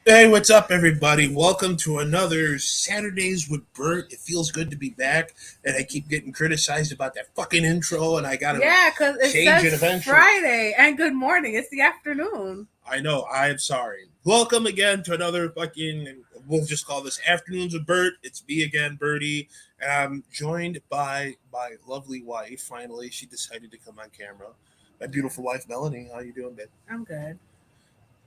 Hey, what's up, everybody? Welcome to another Saturdays with Bert. It feels good to be back, and I keep getting criticized about that fucking intro, and I gotta Yeah, because it change it says eventually. Friday and good morning. It's the afternoon. I know, I'm sorry. Welcome again to another fucking, we'll just call this Afternoons with Bert. It's me again, Bertie, and I'm joined by my lovely wife. Finally, she decided to come on camera. My beautiful wife, Melanie. How you doing, babe? I'm good.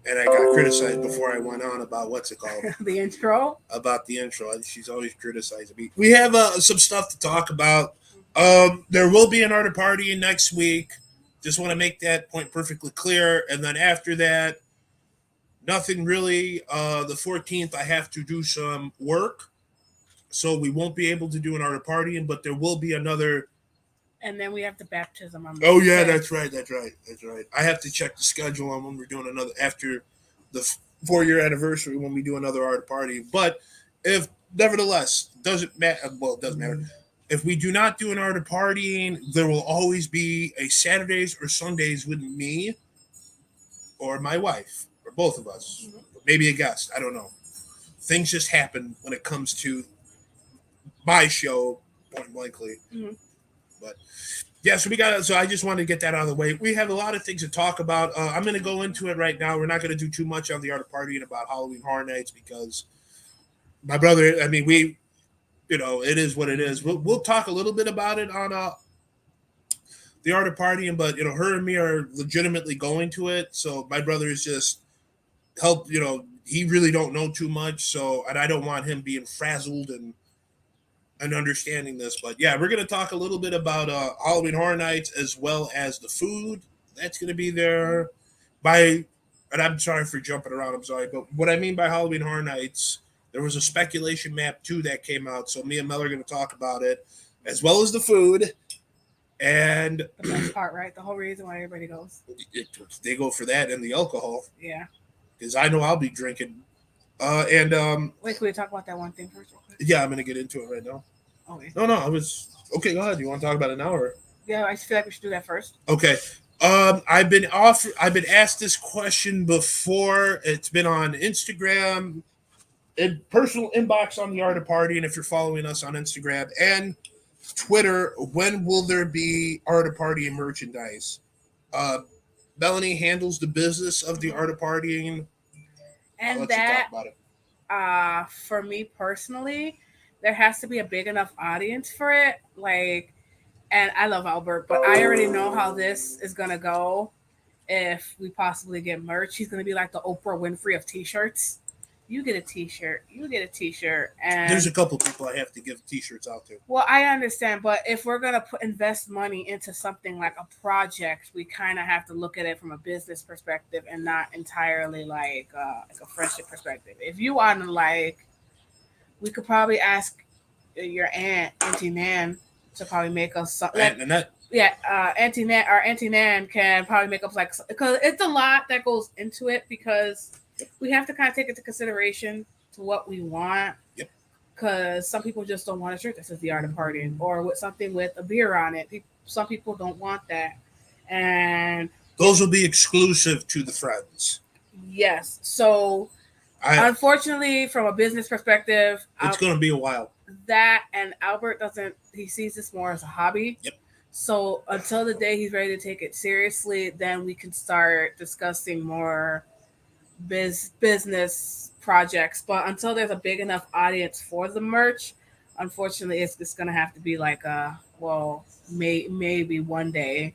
And I got criticized before I went on about what's it called? The intro. About the intro. She's always criticizing me. We have some stuff to talk about. There will be an art party next week. Just want to make that point perfectly clear. And then after that, nothing really. The 14th, I have to do some work. So we won't be able to do an art partying, but there will be another. And then we have the baptism on the Oh, yeah, 5th. that's right. That's right. That's right. I have to check the schedule on when we're doing another after the 4 year anniversary when we do another art party. But if nevertheless doesn't matter, well, it doesn't matter. If we do not do an art of partying, there will always be a Saturdays or Sundays with me or my wife or both of us, maybe a guest. I don't know. Things just happen when it comes to my show, point blankly. Mm-hmm. But yeah, so we got. So I just wanted to get that out of the way. We have a lot of things to talk about. I'm going to go into it right now. We're not going to do too much on the art of partying about Halloween Horror Nights because my brother. I mean, it is what it is. We'll talk a little bit about it on the art of partying, but her and me are legitimately going to it. So my brother is just help. He really don't know too much. So and I don't want him being frazzled and understanding this. But yeah, we're gonna talk a little bit about Halloween Horror Nights as well as the food that's gonna be there. By and I'm sorry for jumping around. I'm sorry, but what I mean by Halloween Horror Nights, there was a speculation map too that came out. So me and Mel are gonna talk about it as well as the food. And The best part, right? The whole reason why everybody goes. it, they go for that and the alcohol Yeah. because I know I'll be drinking. And Wait, can we talk about that one thing first, real quick? Yeah, I'm gonna get into it right now. Okay. No, I was okay. Go ahead. You want to talk about it now or? Yeah, I just feel like we should do that first. Okay. I've been asked this question before. It's been on Instagram, in personal inbox on the Art of Party, and if you're following us on Instagram and Twitter, when will there be Art of Party and merchandise? Uh, Melanie handles the business of the Art of Partying. I'll And let you talk that, about it. for me personally, there has to be a big enough audience for it. Like, and I love Albert, but I already know how this is gonna go. If we possibly get merch, he's gonna be like the Oprah Winfrey of T-shirts. You get a T-shirt, you get a T-shirt, There's and a couple people I have to give T-shirts out to. well, I understand, but if we're gonna invest money into something like a project, we kind of have to look at it from a business perspective and not entirely like a friendship perspective. If you want to we could probably ask your Auntie Nan, to probably make us some, like, And that yeah, Auntie Nan can probably make up like, because it's a lot that goes into it, because we have to kind of take into consideration to what we want, yep. because some people just don't want a shirt that says the art of partying or with something with a beer on it. Some people don't want that, and Those will be exclusive to the friends. yes, so I unfortunately, from a business perspective, It's going to be a while. that and Albert doesn't. He sees this more as a hobby. Yep. So until the day he's ready to take it seriously, then we can start discussing more business projects. But until there's a big enough audience for the merch, unfortunately, it's gonna have to be like maybe one day,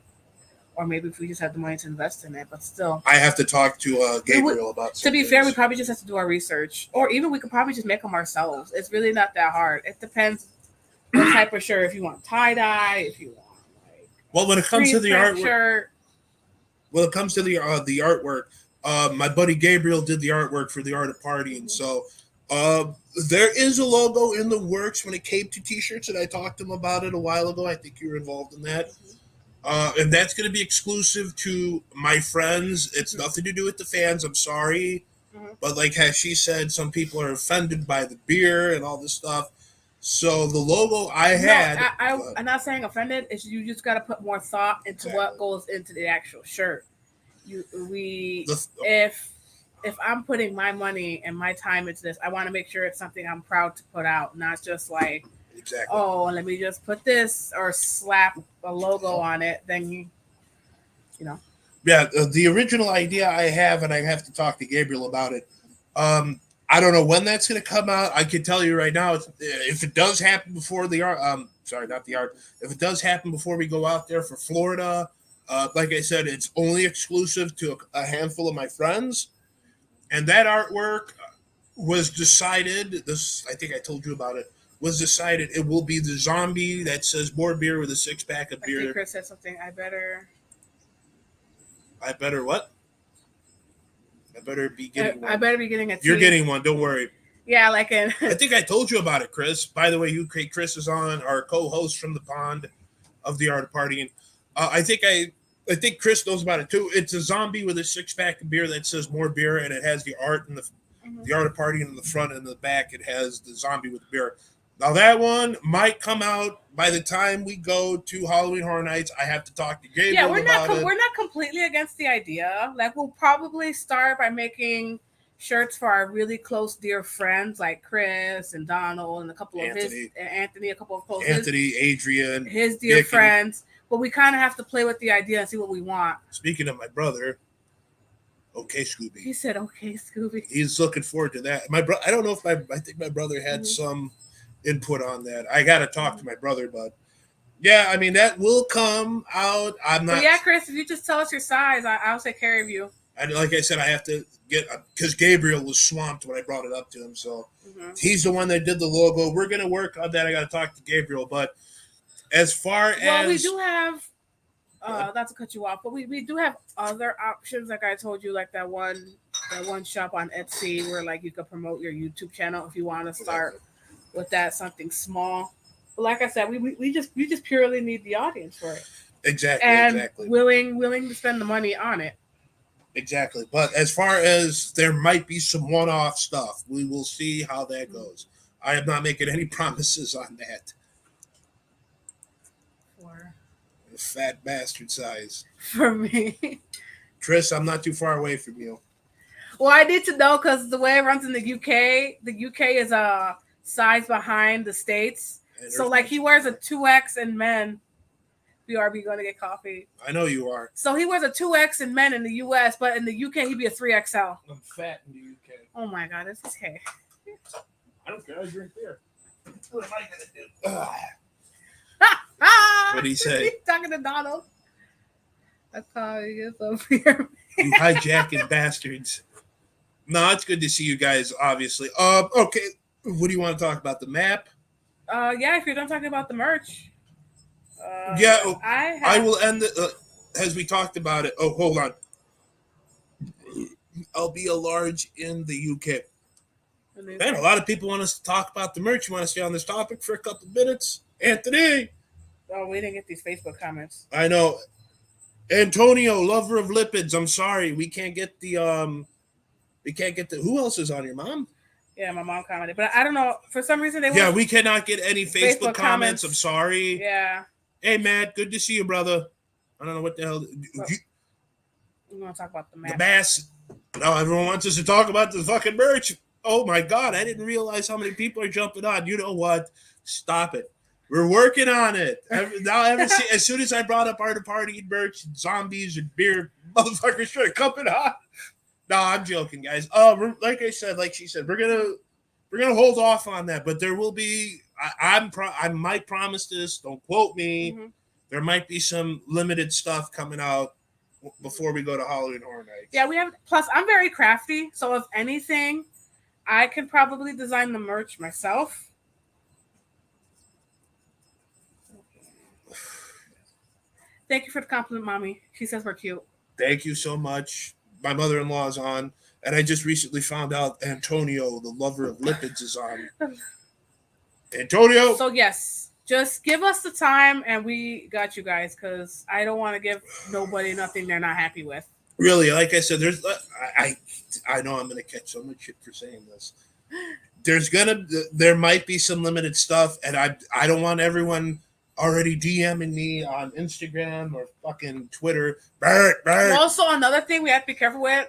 or maybe if we just have the money to invest in it. But still, I have to talk to Gabriel about to some be fair, we things. probably just have to do our research, or even we could probably just make them ourselves. It's really not that hard. It depends what type of shirt. If you want tie dye, if you want like Well, when it comes to screen the print artwork, shirt. when it comes to the artwork, my buddy Gabriel did the artwork for the art of partying. So uh, there is a logo in the works when it came to T-shirts, and I talked to him about it a while ago. I think you were involved in that. And that's going to be exclusive to my friends. It's nothing to do with the fans. I'm sorry. Mm-hmm. But like as she said, some people are offended by the beer and all this stuff. So the logo I No, had, I'm not saying offended. It's you just got to put more thought into exactly. what goes into the actual shirt. You we The, if if I'm putting my money and my time into this, I want to make sure it's something I'm proud to put out, not just like, Exactly. oh, let me just put this or slap a logo on it. Then you know. Yeah, the original idea I have, and I have to talk to Gabriel about it. I don't know when that's going to come out. I can tell you right now, if it does happen before the art, sorry, not the art. If it does happen before we go out there for Florida, like I said, it's only exclusive to a handful of my friends, and that artwork was decided. This, I think I told you about it. Was decided it will be the zombie that says more beer with a 6-pack of I think beer. Chris said something. I better what? I better be getting one. I better be getting a tea. You're getting one. Don't worry. Yeah, like in. I think I told you about it, Chris. By the way, Chris is on, our co-host from the pond of the art of partying. I think Chris knows about it too. It's a zombie with a 6-pack of beer that says more beer, and it has the art and the art of partying in the front and the back. It has the zombie with the beer. Now that one might come out by the time we go to Halloween Horror Nights. I have to talk to Gabriel. Yeah, about it. We're not completely against the idea. Like, we'll probably start by making shirts for our really close dear friends like Chris and Donald and a couple of Anthony, a couple of close Anthony, Adrian, his dear Nick, friends. But we kind of have to play with the idea and see what we want. Speaking of my brother, okay, Scooby. He said, "Okay, Scooby." He's looking forward to that. My I don't know if I think my brother had some input on that. I got to talk to my brother, but yeah, I mean that will come out. I'm not. But yeah, Chris, if you just tell us your size, I'll take care of you. And like I said, I have to get, because Gabriel was swamped when I brought it up to him. So he's the one that did the logo. We're gonna work on that. I got to talk to Gabriel, but as far as we do have. Not to cut you off, but we do have other options. Like I told you, like that one shop on Etsy where like you could promote your YouTube channel if you want to start with that, something small. But like I said, we just purely need the audience for it. Exactly. Willing to spend the money on it. Exactly. But as far as there might be some one-off stuff, we will see how that goes. I am not making any promises on that. For fat bastard size. For me. Chris, I'm not too far away from you. Well, I need to know because the way it runs in the UK is a size behind the States. So, like, he wears a 2X in men. BRB going to get coffee. I know you are. So he wears a 2X in men in the US, but in the UK, he'd be a 3XL. I'm fat in the UK. Oh, my God. It's okay. I don't care. I drink beer. What am I going to do? What'd he say? He's talking to Donald. That's how he gets over here. You hijacking bastards. No, it's good to see you guys, obviously. Okay. What do you want to talk about? The map? Yeah, if you're done talking about the merch. Yeah, I will end it as we talked about it. Oh, hold on. I'll be a large in the UK. Man, a lot of people want us to talk about the merch. You want to stay on this topic for a couple of minutes? Anthony! Oh, we didn't get these Facebook comments. I know. Antonio, lover of lipids. I'm sorry. We can't get the who else is on your mom? Yeah, my mom commented. But I don't know. For some reason we cannot get any Facebook comments. I'm sorry. Yeah. Hey, Matt, good to see you, brother. I don't know what the hell. We want to talk about the mask. The mask. No, everyone wants us to talk about the fucking merch. Oh, my God. I didn't realize how many people are jumping on. You know what? Stop it. We're working on it. As soon as I brought up Art of Party merch, zombies and beer, motherfuckers started coming on. No, I'm joking, guys. Like she said, we're gonna hold off on that, but there will be. I might promise this. Don't quote me. Mm-hmm. There might be some limited stuff coming out before we go to Halloween Horror Nights. Yeah, we have. Plus, I'm very crafty, so if anything, I can probably design the merch myself. Thank you for the compliment, Mommy. She says we're cute. Thank you so much. My mother-in-law is on, and I just recently found out Antonio, the lover of lipids, is on. Antonio! So, yes, just give us the time, and we got you guys, because I don't want to give nobody nothing they're not happy with. Really, like I said, I know I'm going to catch so much shit for saying this. There might be some limited stuff, and I don't want everyone already DMing me on Instagram or fucking Twitter. Bert. Also, another thing we have to be careful with,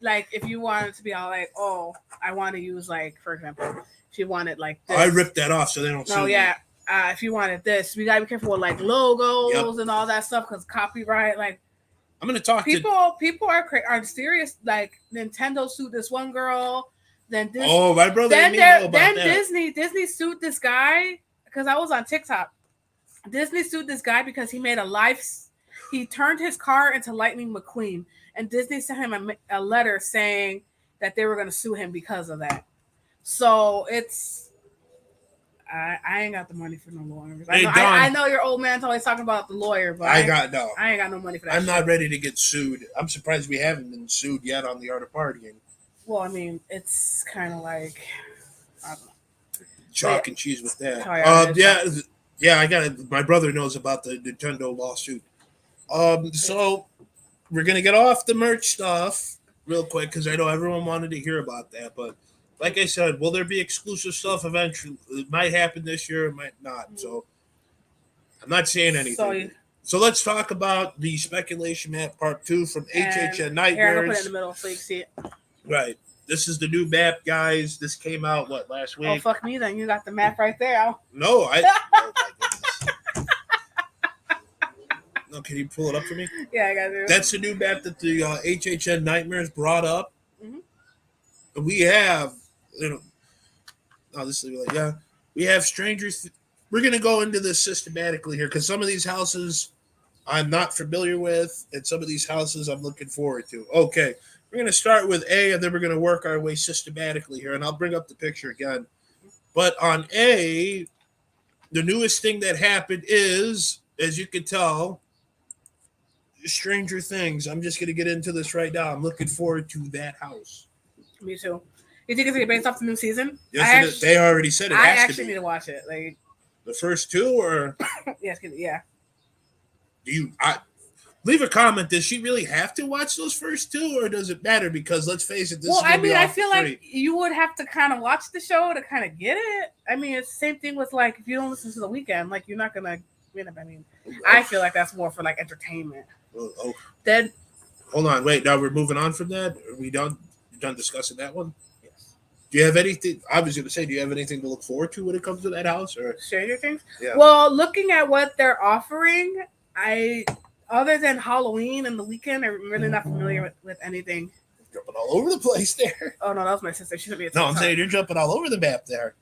like if you wanted to be all like, oh, I want to use like, for example, if you wanted like this. I ripped that off so they don't. No, sue yeah. me. If you wanted this, we gotta be careful with like logos Yep. and all that stuff because copyright. Like I'm gonna talk people are serious. Like Nintendo sued this one girl. Then this. Oh, my brother Then and me know about then that. Disney sued this guy because I was on TikTok. Disney sued this guy because he made a life. He turned his car into Lightning McQueen, and Disney sent him a letter saying that they were going to sue him because of that. So it's. I ain't got the money for no lawyers. Hey, I know your old man's always talking about the lawyer, but I ain't got no money for that. I'm not ready to get sued. I'm surprised we haven't been sued yet on the art of partying. Well, I mean, it's kind of like I don't know. Chalk and cheese with that. Yeah. I got it. My brother knows about the Nintendo lawsuit. So we're gonna get off the merch stuff real quick because I know everyone wanted to hear about that. But like I said, will there be exclusive stuff eventually? It might happen this year, it might not. So I'm not saying anything. So let's talk about the speculation map part 2 from HHN Nightmares. Here, I'm gonna put it in the middle so you can see it. Right. This is the new map, guys. This came out last week? Oh fuck me, then you got the map right there. No, I. Oh my goodness. No, can you pull it up for me? Yeah, I got it. That's the new map that the HHN Nightmares brought up. We have, this is we have strangers. We're gonna go into this systematically here because some of these houses I'm not familiar with, and some of these houses I'm looking forward to. Okay, we're gonna start with A, and then we're gonna work our way systematically here, and I'll bring up the picture again. But on A, the newest thing that happened is, as you can tell, Stranger Things. I'm just gonna get into this right now. I'm looking forward to that house. Me too. You think it's gonna be based off the new season? Yes, they already said it. I actually need to watch it. Like the first 2, or yes, yeah. Do you? Leave a comment. Does she really have to watch those first 2, or does it matter? Because let's face it, this is gonna be off I feel free. like you would have to kind of watch the show to kind of get it. I mean, it's the same thing with like if you don't listen to the weekend, like you're not gonna. I mean, I feel like that's more for like entertainment. Oh. Then hold on, wait. Now we're moving on from that. Are we done? You're done discussing that one? Yes. Do you have anything? I was going to say, do you have anything to look forward to when it comes to that house? Or Stranger Things? Yeah. Well, looking at what they're offering, other than Halloween and the weekend, I'm really not familiar with anything. You're jumping all over the place there. Oh no, that was my sister. She should be. No, I'm saying you're jumping all over the map there.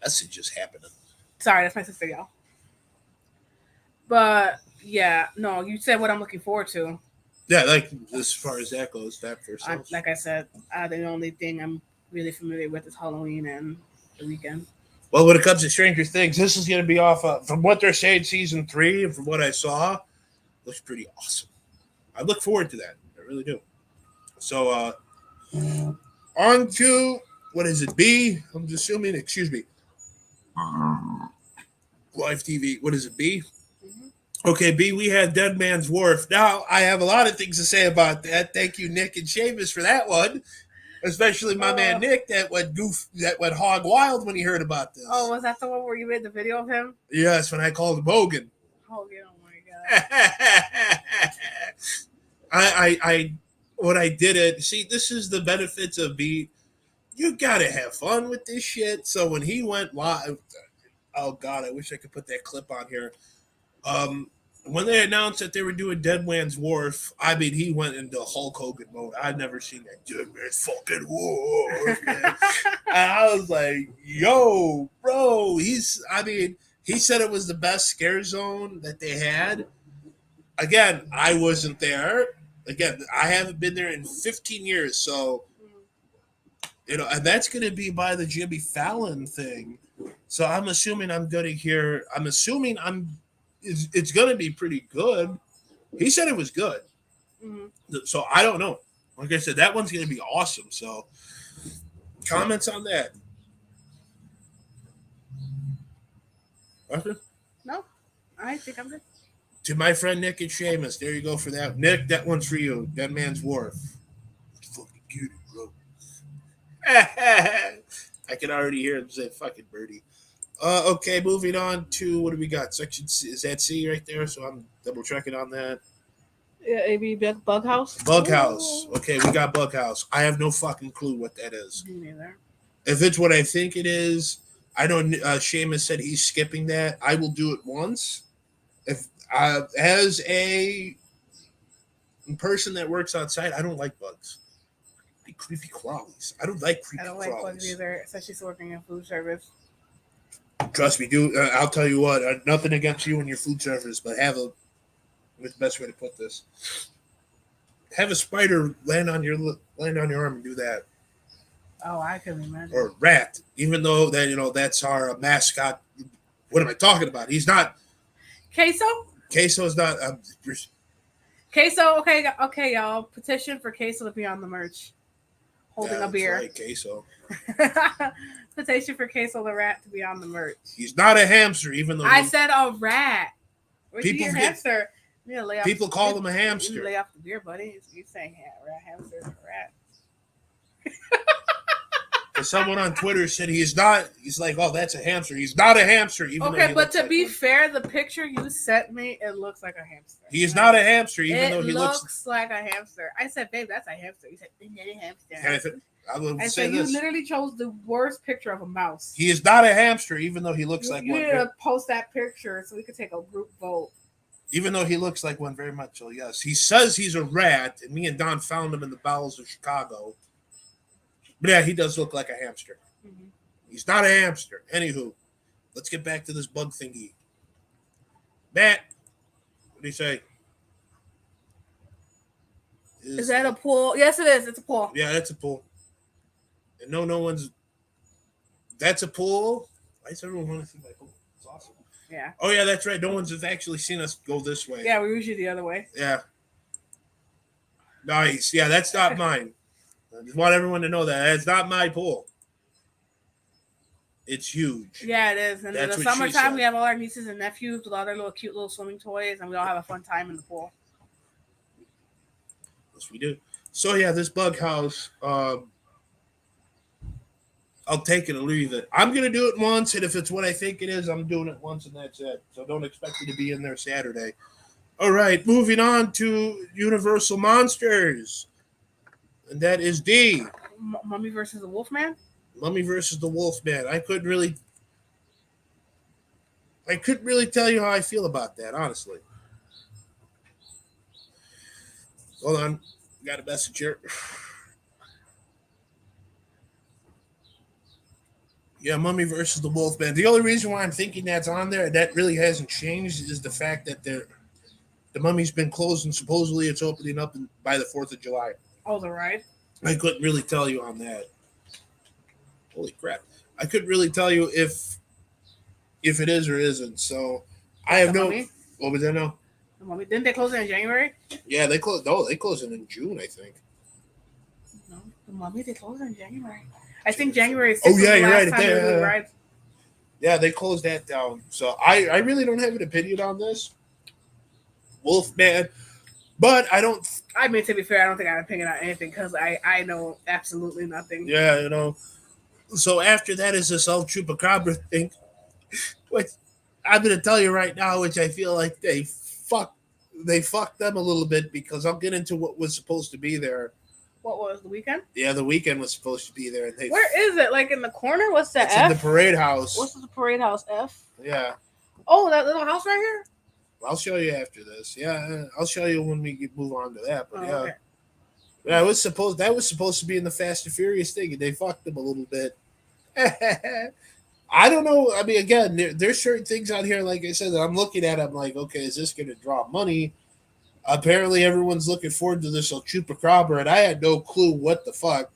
That's just happening. Sorry, that's my sister, y'all. But yeah, no, you said what I'm looking forward to. Yeah, like as far as that goes, that first. Like I said, the only thing I'm really familiar with is Halloween and the weekend. Well, when it comes to Stranger Things, this is going to be off from what they're saying, season 3, and from what I saw, looks pretty awesome. I look forward to that. I really do. So, on to what is it? B. I'm assuming. Excuse me. Live TV. What is it? B. Okay, B, we had Dead Man's Wharf. Now, I have a lot of things to say about that. Thank you, Nick and Seamus, for that one. Especially my man Nick that went hog wild when he heard about this. Oh, was that the one where you made the video of him? Yes, when I called him Hogan. Hogan, oh my god. When I did it, see, this is the benefits of B. You gotta have fun with this shit. So when he went live, oh god, I wish I could put that clip on here. When they announced that they were doing Dead Man's Wharf, I mean, he went into Hulk Hogan mode. I've never seen that Dead Man's fucking Wharf, man. And I was like, yo, bro, he said it was the best scare zone that they had. Again, I wasn't there. Again, I haven't been there in 15 years, so, and that's going to be by the Jimmy Fallon thing. So I'm assuming it's going to be pretty good. He said it was good. Mm-hmm. So I don't know. Like I said, that one's going to be awesome. So comments on that? Arthur? No, I think I'm good. To my friend Nick and Seamus, there you go for that. Nick, that one's for you. Dead Man's Wharf. Fucking cute, bro. I can already hear him say fucking birdie. Okay, moving on to what do we got? Section C, is that C right there? So I'm double checking on that. AB Bug House. Bug House. Okay, we got Bug House. I have no fucking clue what that is. Me neither. If it's what I think it is, I don't. Seamus said he's skipping that. I will do it once. If as a person that works outside, I don't like bugs. Like creepy crawlies. I don't like creepy I don't crawlies. like bugs either, especially working in food service. Trust me, dude. I'll tell you what. Nothing against you and your food service, but what's the best way to put this? Have a spider land on your arm and do that. Oh, I can imagine. Or a rat, even though that that's our mascot. What am I talking about? He's not. Queso? Queso's not. Queso, okay, y'all. Petition for Queso to be on the merch. Holding a beer. Right, Queso. Petition for Queso the rat to be on the merch. He's not a hamster, even though I said a rat. Where's People your get- hamster? people call him a You hamster. lay off the beer, buddy. You saying rat, hamster, is a rat. And someone on Twitter said he's not. He's like, oh, that's a hamster. He's not a hamster, even though Okay, he but looks to like be one. fair, the picture you sent me, it looks like a hamster. He is not a hamster, even though he looks. looks like a hamster. I said, babe, that's a hamster. You said, it's not a hamster. I will I say said, you this: literally chose the worst picture of a mouse. he is not a hamster, even though he looks You, like you one. need to post that picture so we could take a group vote. Even though he looks like one very much. So yes, he says he's a rat, and me and Don found him in the bowels of Chicago. But yeah, he does look like a hamster. Mm-hmm. He's not a hamster. Anywho, let's get back to this bug thingy. Matt, what do you say? Is that a pool? Yes, it is. It's a pool. Yeah, that's a pool. And no one's. That's a pool. Why does everyone want to see my pool? It's awesome. Yeah. Oh yeah, that's right. No one's actually seen us go this way. Yeah, we're usually the other way. Yeah. Nice. Yeah, that's not mine. I just want everyone to know that it's not my pool. It's huge. Yeah, it is. And in That's the what she summertime, said. we have all our nieces and nephews with all their little cute little swimming toys, and we all have a fun time in the pool. Yes, we do. So yeah, this bug house. I'll take it or leave it. I'm gonna do it once, and if it's what I think it is, I'm doing it once, and that's it. So don't expect me to be in there Saturday. All right, moving on to Universal Monsters, and that is D. Mummy versus the Wolfman. Mummy versus the Wolfman. I couldn't really tell you how I feel about that, honestly. Hold on, got a message here. Yeah, Mummy versus the Wolfman. The only reason why I'm thinking that's on there, that really hasn't changed, is the fact that the Mummy's been closed and supposedly it's opening up by the 4th of July. Oh, the ride. I couldn't really tell you on that. Holy crap. I couldn't really tell you if it is or isn't. So I have no. Mummy? What was that now? The Mummy. Didn't they close it in January? Yeah, they closed. No, they closed it in June, I think. No, the Mummy. They closed it in January. I think January 6th. Oh yeah, you're right. Right. Yeah, they closed that down. So I really don't have an opinion on this Wolfman, but I don't. I mean, to be fair, I don't think I have an opinion on anything because I know absolutely nothing. Yeah, So after that is this El Chupacabra thing, which I'm going to tell you right now, which I feel like they fucked them a little bit, because I'll get into what was supposed to be there. What was the weekend? Yeah, the weekend was supposed to be there. And Where is it? Like in the corner? What's that? It's F? in the parade house. What's the parade house? F? Yeah. Oh, that little house right here? I'll show you after this. Yeah, I'll show you when we move on to that. But yeah. Okay. Yeah, that was supposed to be in the Fast and Furious thing, and they fucked them a little bit. I don't know. I mean, again, there's certain things out here, like I said, that I'm looking at. I'm like, okay, is this going to draw money? Apparently, everyone's looking forward to this El Chupacabra, and I had no clue what the fuck.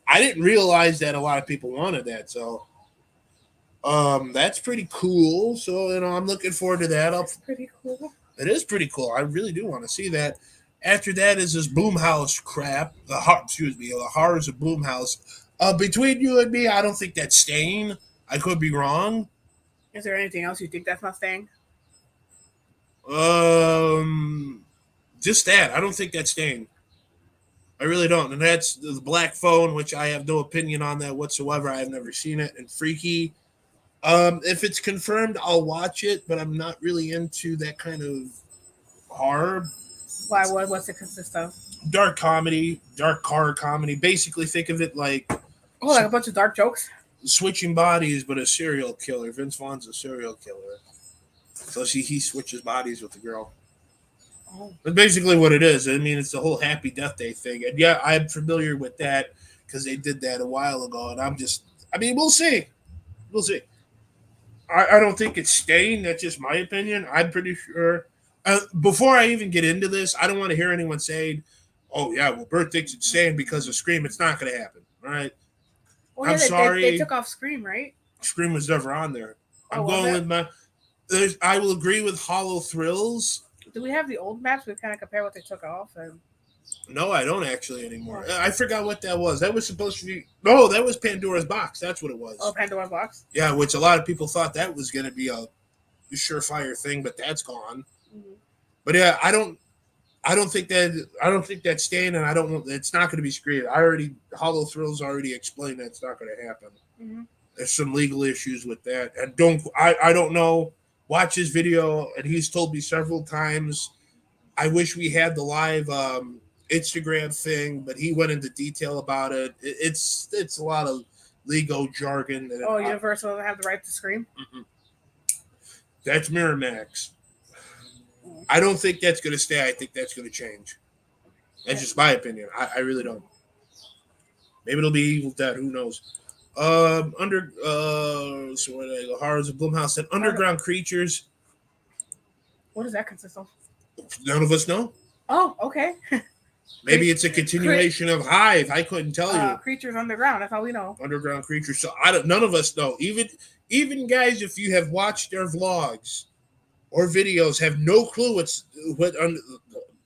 I didn't realize that a lot of people wanted that, so that's pretty cool. So I'm looking forward to that. That's pretty cool. It is pretty cool. I really do want to see that. After that is this Boomhouse crap. The Horrors of Boomhouse. Between you and me, I don't think that's staying. I could be wrong. Is there anything else you think that's not staying? Just that. I don't think that's staying. I really don't. And that's the Black Phone, which I have no opinion on that whatsoever. I have never seen it. And Freaky. If it's confirmed, I'll watch it, but I'm not really into that kind of horror. Why? What's it consist of? Dark comedy, dark horror comedy. Basically, think of it like Oh, like a bunch of dark jokes. switching bodies, but a serial killer. Vince Vaughn's a serial killer, so he switches bodies with the girl. Oh. That's basically what it is. I mean, it's the whole Happy Death Day thing, and yeah, I'm familiar with that because they did that a while ago, and I mean, we'll see, we'll see. I don't think it's staying. That's just my opinion. I'm pretty sure. Before I even get into this, I don't want to hear anyone saying, "Oh yeah, well, Bert thinks it's staying because of Scream." It's not going to happen. All right. Well, yeah, I'm sorry. They took off Scream, right? Scream was never on there. I'm Oh, going with my. I will agree with Hollow Thrills. Do we have the old maps? We kind of compare what they took off. And... No, I don't actually anymore. I forgot what that was. That was supposed to be. No, that was Pandora's Box. That's what it was. Oh, Pandora's Box. Yeah, which a lot of people thought that was going to be a surefire thing, but that's gone. Mm-hmm. But yeah, I don't think that's staying, and it's not going to be screened. Hollow Thrills already explained that it's not going to happen. Mm-hmm. There's some legal issues with that, and I don't know. Watch his video, and he's told me several times. I wish we had the live Instagram thing, but he went into detail about it. It's a lot of legal jargon. Universal doesn't have the right to scream? Mm-hmm. That's Miramax. I don't think that's going to stay. I think that's going to change. That's just my opinion. I really don't. Maybe it'll be Evil Dead. Who knows? So where did I go? Horrors of Blumhouse and Underground Creatures. What does that consist of? None of us know. Oh, okay. Maybe it's a continuation of Hive. I couldn't tell you. Creatures underground. That's all we know. Underground Creatures. So none of us know. Even guys, if you have watched their vlogs or videos, have no clue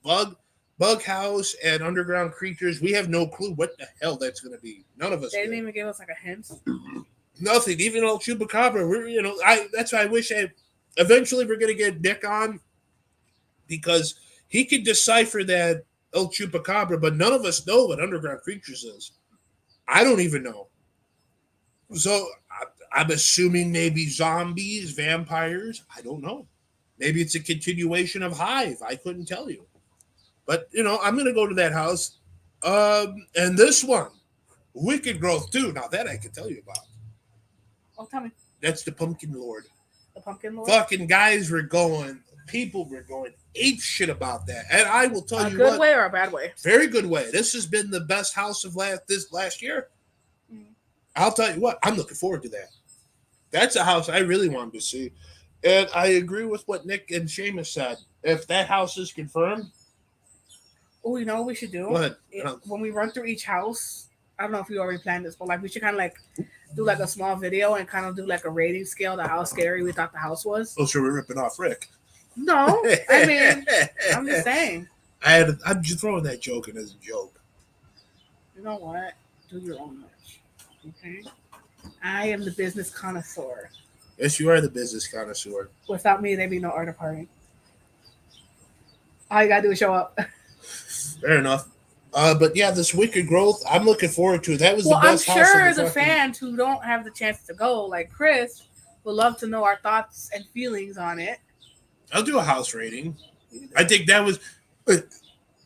what Bug House and Underground Creatures. We have no clue what the hell that's going to be. None of us. They didn't even give us like a hint. Nothing. Even old Chupacabra. That's why I wish eventually we're going to get Nick on, because he could decipher that El Chupacabra, but none of us know what Underground Creatures is. I don't even know. So I'm assuming maybe zombies, vampires. I don't know. Maybe it's a continuation of Hive. I couldn't tell you. But, I'm going to go to that house. And this one, Wicked Growth 2. Now, that I can tell you about. Oh, tell me. That's the Pumpkin Lord. The Pumpkin Lord? Fucking people were going ape shit about that. And I will tell you what. A good way or a bad way? Very good way. This has been the best house of this last year. Mm. I'll tell you what, I'm looking forward to that. That's a house I really wanted to see. And I agree with what Nick and Seamus said. If that house is confirmed. Oh, you know what we should do? What? When we run through each house, I don't know if you already planned this, but we should kind of do a small video and kind of do a rating scale to how scary we thought the house was. Oh, so we're ripping off Rick. No, I mean, I'm just saying. I'm just throwing that joke in as a joke. You know what? Do your own merch. Okay? I am the business connoisseur. Yes, you are the business connoisseur. Without me, there'd be no art party. All you gotta do is show up. Fair enough. But yeah, this Wicked Growth, I'm looking forward to it. That was the best house. I'm sure the fans who don't have the chance to go, like Chris, would love to know our thoughts and feelings on it. I'll do a house rating. I think that was...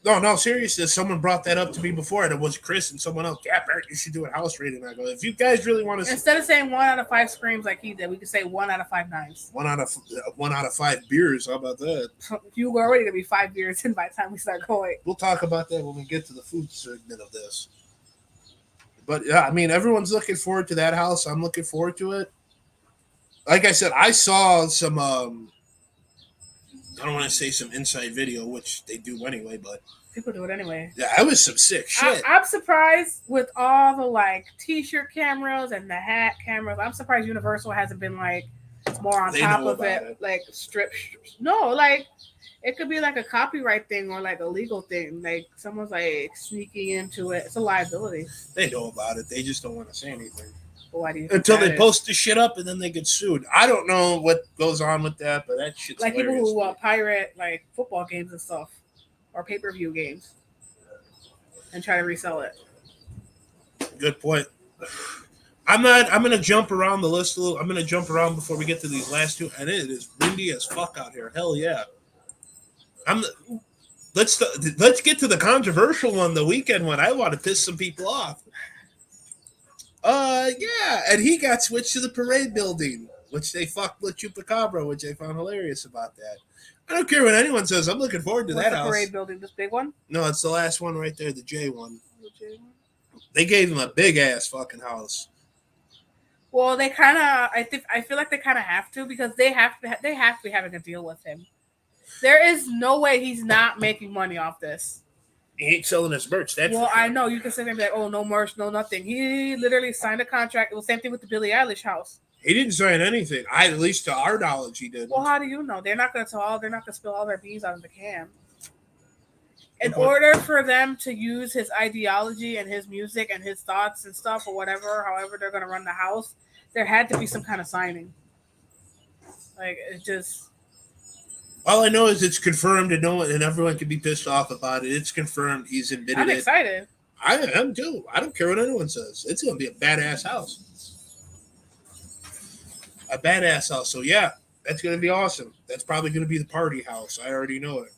No, seriously, someone brought that up to me before, and it was Chris and someone else. Yeah, Bert, you should do a house rating. I go, if you guys really want to... Instead of saying 1 out of 5 screams like he did, we could say 1 out of 5 knives. 1 out of 5 beers. How about that? You were already going to be 5 beers in by the time we start going. We'll talk about that when we get to the food segment of this. But, yeah, I mean, everyone's looking forward to that house. I'm looking forward to it. Like I said, I saw some... I don't want to say some inside video, which they do anyway, but... People do it anyway. Yeah, that was some sick shit. I'm surprised with all the t-shirt cameras and the hat cameras. I'm surprised Universal hasn't been more on top of it. Strip. No, it could be a copyright thing or a legal thing. Someone's sneaking into it. It's a liability. They know about it. They just don't want to say anything. Why do you until they post the shit up and then they get sued. I don't know what goes on with that, but that shit's people who pirate football games and stuff. Or pay-per-view games and try to resell it. Good point. I'm going to jump around the list a little. I'm going to jump around before we get to these last two. And it is windy as fuck out here. Hell yeah. let's get to the controversial one, the weekend one. I want to piss some people off. Yeah, and he got switched to the parade building, which they fucked with Chupacabra, which I found hilarious about that. I don't care what anyone says. I'm looking forward to What's that the house. parade building? This big one? No, it's the last one right there, the J one. The J one? They gave him a big ass fucking house. Well, they kind of. I feel like they kind of have to because they have to. They have to be having a deal with him. There is no way he's not making money off this. He ain't selling his merch. That's well, I know you can sit there and be like, "Oh, no merch, no nothing." He literally signed a contract. It was the same thing with the Billie Eilish house. He didn't sign anything. At least to our knowledge, he didn't. Well, how do you know? They're not going to spill all their beans out of the can. In order for them to use his ideology and his music and his thoughts and stuff or whatever, however they're going to run the house, there had to be some kind of signing. Like, it just... All I know is it's confirmed and everyone can be pissed off about it. It's confirmed. He's admitted it. I'm excited. I am too. I don't care what anyone says. It's going to be a badass house. A badass house. So, yeah, that's going to be awesome. That's probably going to be the party house. I already know it.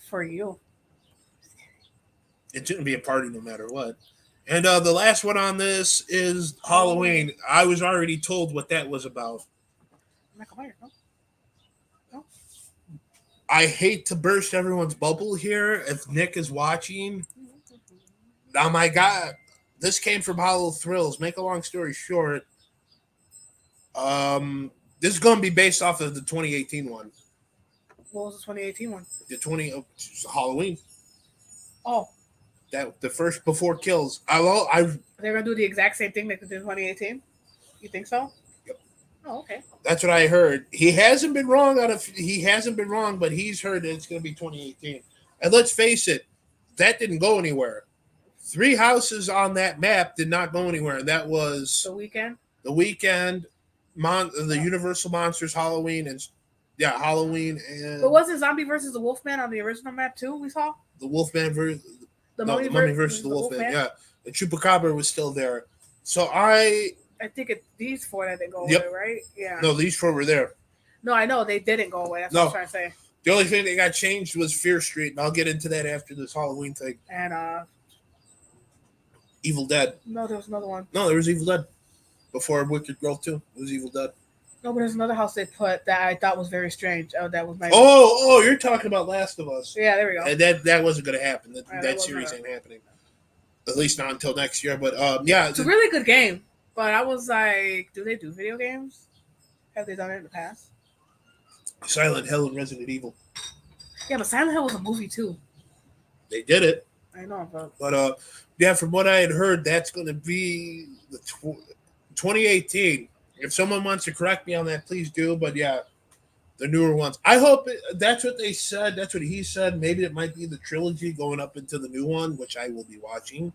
For you. It's going to be a party no matter what. And the last one on this is Halloween. I was already told what that was about. Michael Myers, no? No? I hate to burst everyone's bubble here. If Nick is watching, oh my God, this came from Hollow Thrills. Make a long story short, this is going to be based off of the 2018 one. What was the 2018 one? Halloween. Oh. That the first before kills. They're gonna do the exact same thing that they did in 2018. You think so? Yep. Oh, okay. That's what I heard. He hasn't been wrong but he's heard that it's gonna be 2018. And let's face it, that didn't go anywhere. 3 houses on that map did not go anywhere, and that was The Weeknd. The Weeknd, the Universal Monsters Halloween, and Halloween and. But wasn't Zombie versus the Wolfman on the original map too? We saw the Wolfman versus the Mummy versus the Wolfman. Yeah, the Chupacabra was still there. So I think it's these 4 that didn't go away, right? Yeah. No, these 4 were there. No, I know they didn't go away. That's what I'm trying to say. The only thing that got changed was Fear Street, and I'll get into that after this Halloween thing. And Evil Dead. No, there was another one. No, there was Evil Dead. Before Wicked Growth 2, it was Evil Dead. No, but there's another house they put that I thought was very strange. Oh, that was my. Oh, you're talking about Last of Us. Yeah, there we go. And that wasn't going to happen. That series ain't happening. At least not until next year. But yeah, it's a really good game. But I was like, do they do video games? Have they done it in the past? Silent Hill and Resident Evil. Yeah, but Silent Hill was a movie too. They did it. I know, but yeah, from what I had heard, that's going to be the 2018. If someone wants to correct me on that, please do. But yeah, the newer ones. I hope that's what they said. That's what he said. Maybe it might be the trilogy going up into the new one, which I will be watching.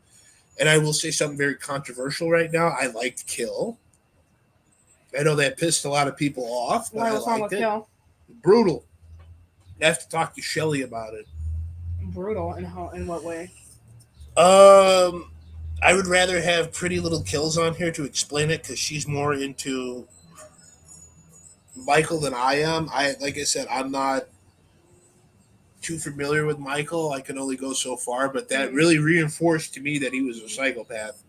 And I will say something very controversial right now. I liked Kill. I know that pissed a lot of people off, but I liked it. Kill? Brutal. I have to talk to Shelly about it. Brutal? In what way? I would rather have Pretty Little Kills on here to explain it because she's more into Michael than I am. Like I said, I'm not too familiar with Michael. I can only go so far, but that really reinforced to me that he was a psychopath.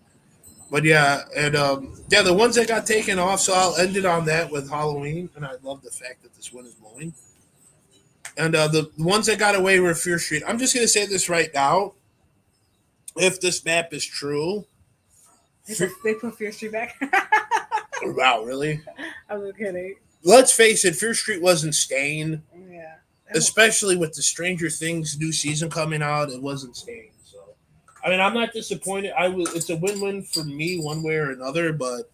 But yeah, and the ones that got taken off, so I'll end it on that with Halloween, and I love the fact that this one is blowing. And the ones that got away were Fear Street. I'm just going to say this right now. If this map is true, they put Fear Street back. Wow, really? I was kidding. Let's face it, Fear Street wasn't staying. Yeah. Especially with the Stranger Things new season coming out, it wasn't staying. So, I mean, I'm not disappointed. It's a win-win for me one way or another, but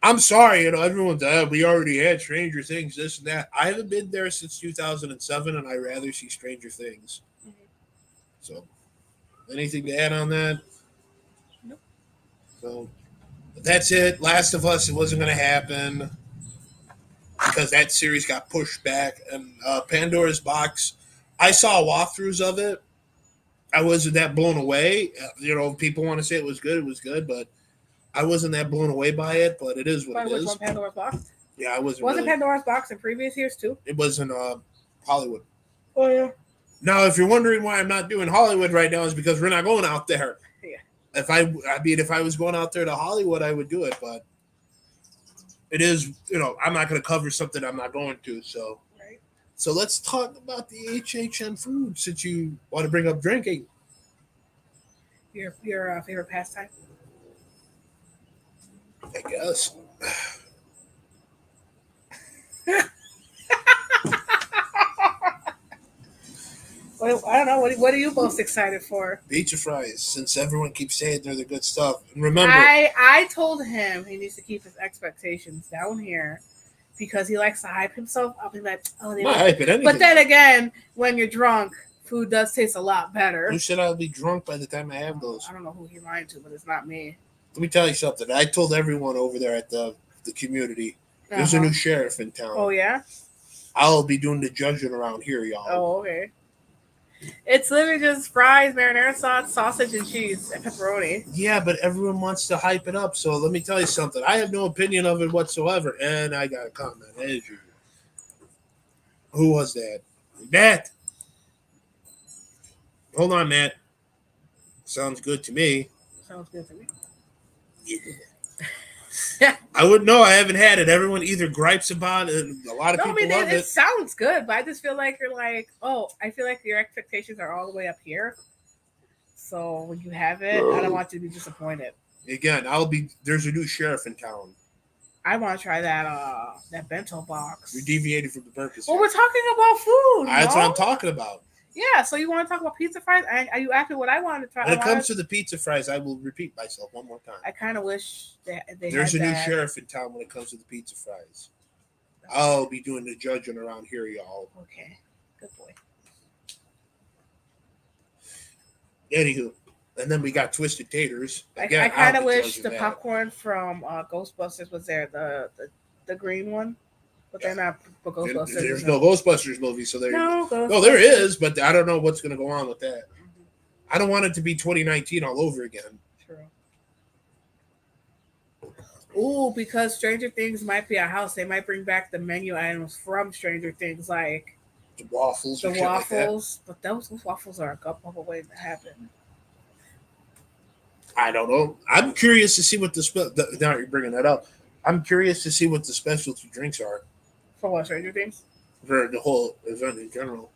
I'm sorry, everyone's we already had Stranger Things, this and that. I haven't been there since 2007, and I'd rather see Stranger Things. Mm-hmm. So, anything to add on that? Nope. So, that's it. Last of Us, it wasn't going to happen because that series got pushed back. And Pandora's Box, I saw walkthroughs of it. I wasn't that blown away. People want to say it was good, but I wasn't that blown away by it. But it is what it is. Which one, Pandora's Box? Yeah, I wasn't. Wasn't Pandora's Box in previous years too? It was in Hollywood. Oh yeah. Now, if you're wondering why I'm not doing Hollywood right now, is because we're not going out there. Yeah. If I was going out there to Hollywood, I would do it, but it is, I'm not going to cover something I'm not going to. So, Right. so let's talk about the HHN food since you want to bring up drinking. Your favorite pastime? I guess. I don't know. What are you most excited for? Pizza fries, since everyone keeps saying they're the good stuff. And remember, I told him he needs to keep his expectations down here because he likes to hype himself up. He's like, oh, I'm not hyping anything. but then again, when you're drunk, food does taste a lot better. Who said I'll be drunk by the time I have those? I don't know who he lied to, but it's not me. Let me tell you something. I told everyone over there at the community, there's a new sheriff in town. Oh, yeah? I'll be doing the judging around here, y'all. Oh, okay. It's literally just fries, marinara sauce, sausage, and cheese, and pepperoni. Yeah, but everyone wants to hype it up. So let me tell you something. I have no opinion of it whatsoever. And I got a comment, as usual. Who was that? Matt. Hold on, Matt. Sounds good to me. Sounds good to me. Yeah. I wouldn't know. I haven't had it. Everyone either gripes about it. A lot of people love it. It sounds good, but I just feel like you're like, oh, I feel like your expectations are all the way up here. So when you have it, I don't want you to be disappointed. Again, there's a new sheriff in town. I want to try that bento box. You're deviating from the purpose. Well, we're talking about food. That's what I'm talking about. Yeah, so you want to talk about pizza fries? Are you asking what I wanted to try? When it comes to the pizza fries, I will repeat myself one more time. I kind of wish there's a new sheriff in town when it comes to the pizza fries. I'll be doing the judging around here, y'all. Okay, good boy. Anywho, and then we got Twisted Taters. Again, I kind of wish the popcorn from Ghostbusters was there, the green one. But they're not for Ghostbusters. There's no Ghostbusters movie, so there. No, there is, but I don't know what's going to go on with that. Mm-hmm. I don't want it to be 2019 all over again. True. Ooh, because Stranger Things might be a house. They might bring back the menu items from Stranger Things, like the waffles. The waffles, like but those waffles are a couple of ways to happen. I don't know. I'm curious to see what now you're bringing that up. I'm curious to see what the specialty drinks are. For what, Stranger Things? For the whole event in general.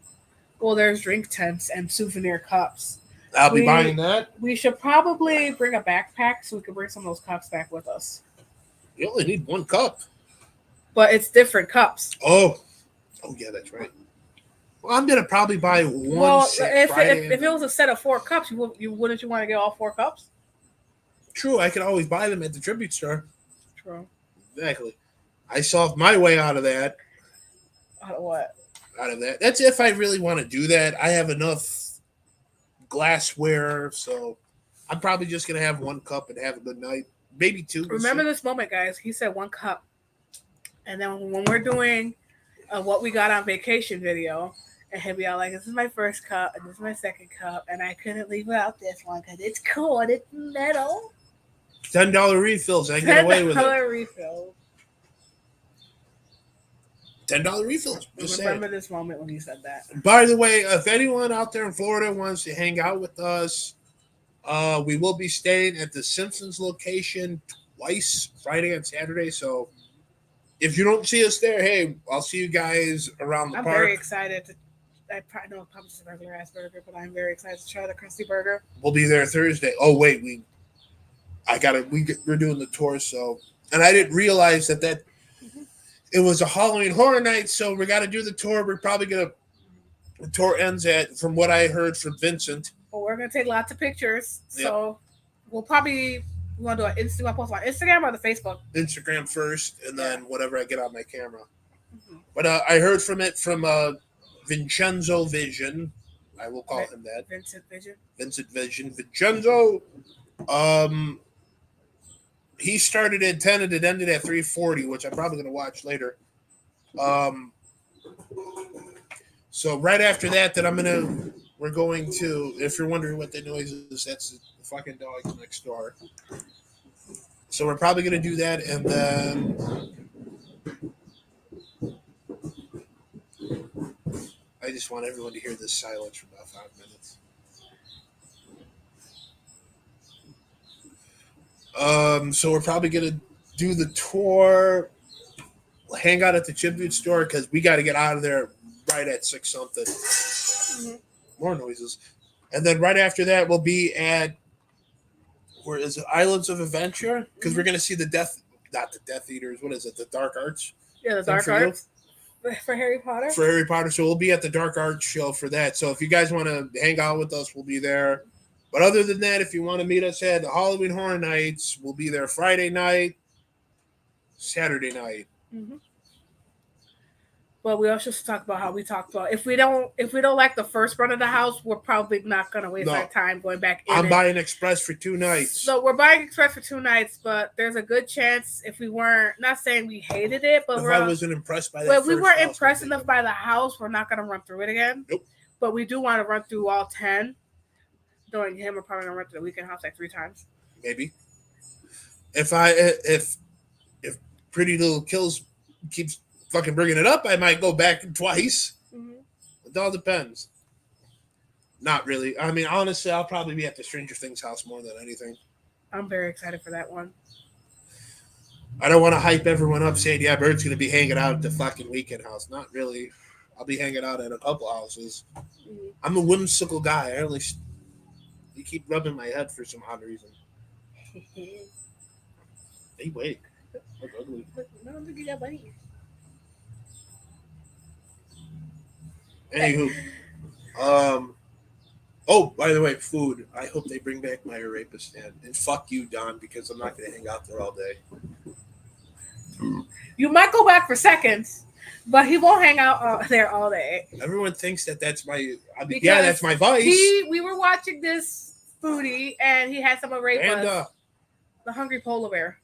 Well, there's drink tents and souvenir cups. I'll be buying that. We should probably bring a backpack so we can bring some of those cups back with us. You only need one cup. But it's different cups. Oh yeah, that's right. Well, I'm gonna probably buy one. Well, if it was a set of 4 cups, wouldn't you want to get all 4 cups? True, I could always buy them at the tribute store. True. Exactly. I solved my way out of that. Out of what? Out of that. That's if I really want to do that. I have enough glassware, so I'm probably just going to have 1 cup and have a good night. Maybe 2. Remember this moment, guys. He said 1 cup. And then when we're doing what we got on vacation video, and he'll be all like, this is my first cup, and this is my second cup, and I couldn't leave without this one because it's cool and it's metal. $10 refills. I can get away with it. $10 refills. $10 refills. Just remember this moment when you said that. By the way, if anyone out there in Florida wants to hang out with us, we will be staying at the Simpsons location twice, Friday and Saturday. So if you don't see us there, hey, I'll see you guys around the park. I'm very excited. I probably know it's a regular ass burger, but I'm very excited to try the Krusty Burger. We'll be there Thursday. Oh wait, we're doing the tour, so and I didn't realize that it was a Halloween Horror Night, so we got to do the tour. We're probably the tour ends from what I heard from Vincent. Well, we're gonna take lots of pictures, so we'll probably want to do an Instagram post on Instagram or the Facebook. Instagram first, and then whatever I get on my camera. Mm-hmm. But I heard from Vincenzo Vision. I will call him that. Vincent Vision. Vincenzo. He started at 10 and it ended at 3:40, which I'm probably going to watch later. So right after that, we're going to, if you're wondering what the noise is, that's the fucking dogs next door. So we're probably going to do that, and then I just want everyone to hear this silence for about 5 minutes. So we're probably gonna do the tour, hang out at the chip food store because we got to get out of there right at 6 something. Mhm. More noises, and then right after that we'll be at where is it? Islands of Adventure because we're gonna see the not the Death Eaters. What is it? The Dark Arts. Yeah, the Thing Dark for you? Arts for Harry Potter. For Harry Potter. So we'll be at the Dark Arts show for that. So if you guys want to hang out with us, we'll be there. But other than that, if you want to meet us at Halloween Horror Nights, we'll be there Friday night, Saturday night. Mm-hmm. But we also should talk about how we talked about if we don't like the first run of the house, we're probably not gonna waste No. our time going back in. I'm buying Express for 2 nights. So we're buying Express for 2 nights, but there's a good chance if we weren't, not saying we hated it, but if I wasn't impressed by that, but we weren't house, impressed enough by the house, we're not gonna run through it again. Nope. But we do want to run through all 10. Doing him, we're probably gonna run through the weekend house like 3 times. Maybe. If Pretty Little Kills keeps fucking bringing it up, I might go back twice. Mm-hmm. It all depends. Not really. I mean, honestly, I'll probably be at the Stranger Things house more than anything. I'm very excited for that one. I don't want to hype everyone up saying, yeah, Bert's going to be hanging out at the fucking weekend house. Not really. I'll be hanging out at a couple houses. Mm-hmm. I'm a whimsical guy. You keep rubbing my head for some odd reason. Hey, wait. That's ugly. No, look at that buddy. Anywho, oh, by the way, food. I hope they bring back my arepa stand. And fuck you, Don, because I'm not going to hang out there all day. You might go back for seconds, but he won't hang out there all day. Everyone thinks that's my. That's my vice. We were watching this foodie, and he had some arepas. And the Hungry Polar Bear.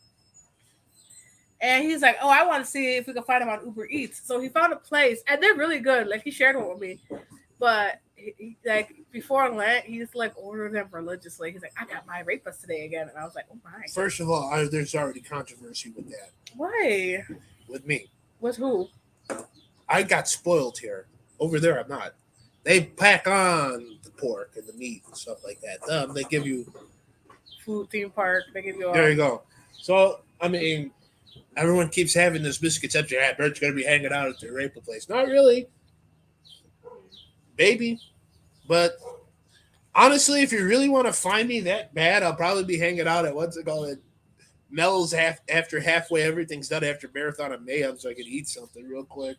And he's like, oh, I want to see if we can find them on Uber Eats. So he found a place, and they're really good. Like, he shared one with me. But, like, before Lent, he's, like, ordering them religiously. He's like, I got my arepas today again. And I was like, oh, my. First of all, there's already controversy with that. Why? With me. With who? I got spoiled here. Over there, I'm not. They pack on the pork and the meat and stuff like that. They give you... Food theme park. They give you all... There you go. So, I mean... Everyone keeps having this misconception that Bert's going to be hanging out at the arepa place. Not really. Maybe. But honestly, if you really want to find me that bad, I'll probably be hanging out at, what's it called? Mel's after halfway everything's done after Marathon of Mayhem so I can eat something real quick.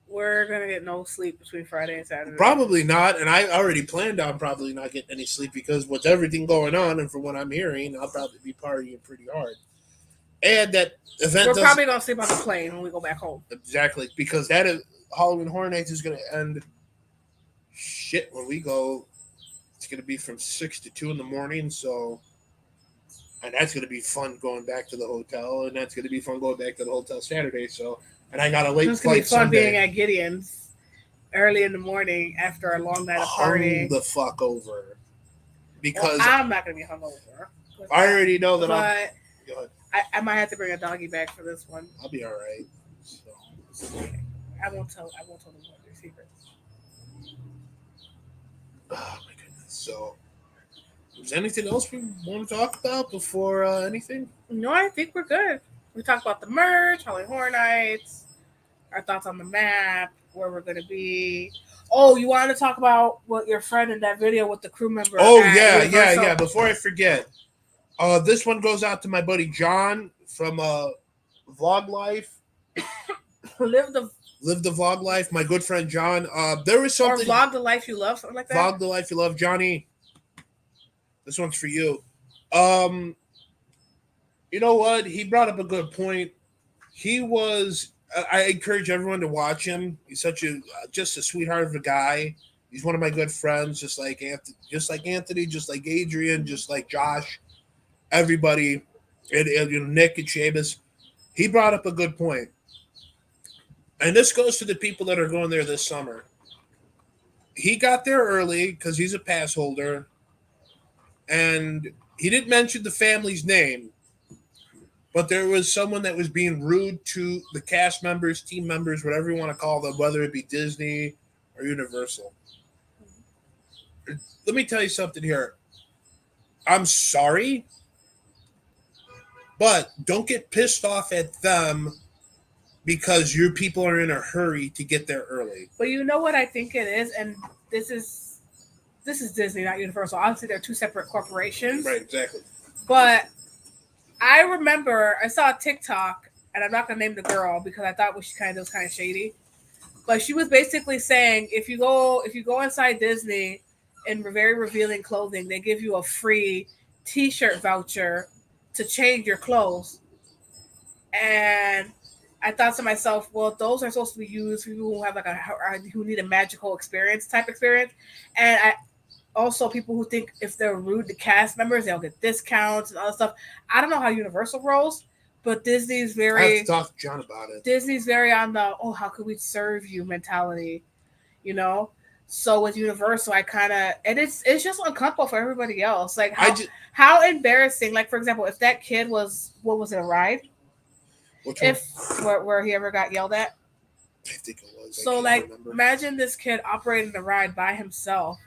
We're going to get no sleep between Friday and Saturday. Probably not. And I already planned on probably not getting any sleep because with everything going on and from what I'm hearing, I'll probably be partying pretty hard. And that event we're probably going to sleep on the plane when we go back home. Exactly, because that is Halloween Horror Nights is going to end shit when we go. It's going to be from 6 to 2 in the morning, so and that's going to be fun going back to the hotel, and that's going to be fun going back to the hotel Saturday. So, and I got a late it's flight. It's going to be fun Sunday. being at Gideon's early in the morning after a long night of partying. The fuck over, because I'm not going to be hungover. I already know that. But go ahead. I might have to bring a doggy back for this one. I'll be all right. So. I won't tell them what their secret. Oh my goodness! So, is there anything else we want to talk about before anything? No, I think we're good. We talked about the merch, Halloween Horror Nights, our thoughts on the map, where we're going to be. Oh, you want to talk about what your friend in that video with the crew member? Oh yeah. Before I forget. This one goes out to my buddy John from Vlog Life. Live the Vlog Life. My good friend John. There was something. Or Vlog the Life You Love, something like that. Vlog the Life You Love, Johnny. This one's for you. You know what? He brought up a good point. He was. I encourage everyone to watch him. He's just a sweetheart of a guy. He's one of my good friends, just like Anthony, just like Adrian, just like Josh. Everybody, and Nick and Seamus, he brought up a good point. And this goes to the people that are going there this summer. He got there early because he's a pass holder. And he didn't mention the family's name. but there was someone that was being rude to the cast members, team members, whatever you want to call them, whether it be Disney or Universal. Let me tell you something here. I'm sorry, but don't get pissed off at them because your people are in a hurry to get there early. But you know what I think it is, and this is Disney, not Universal. Obviously, they're two separate corporations. Right, exactly. But I remember I saw a TikTok, and I'm not gonna name the girl because I thought it was kind of shady. But she was basically saying if you go inside Disney in very revealing clothing, they give you a free T-shirt voucher to change your clothes. And I thought to myself, well, those are supposed to be used for people who have who need a magical experience, and I also people who think if they're rude to cast members, they'll get discounts and other stuff. I don't know how Universal rolls, but Disney's I have very to talk to John about it. Disney's very on the how could we serve you mentality, you know. So with Universal, I kind of and it's just uncomfortable for everybody else. Like how embarrassing. Like for example, if that kid was what was it a ride? If where he ever got yelled at. I think it was. So imagine this kid operating the ride by himself.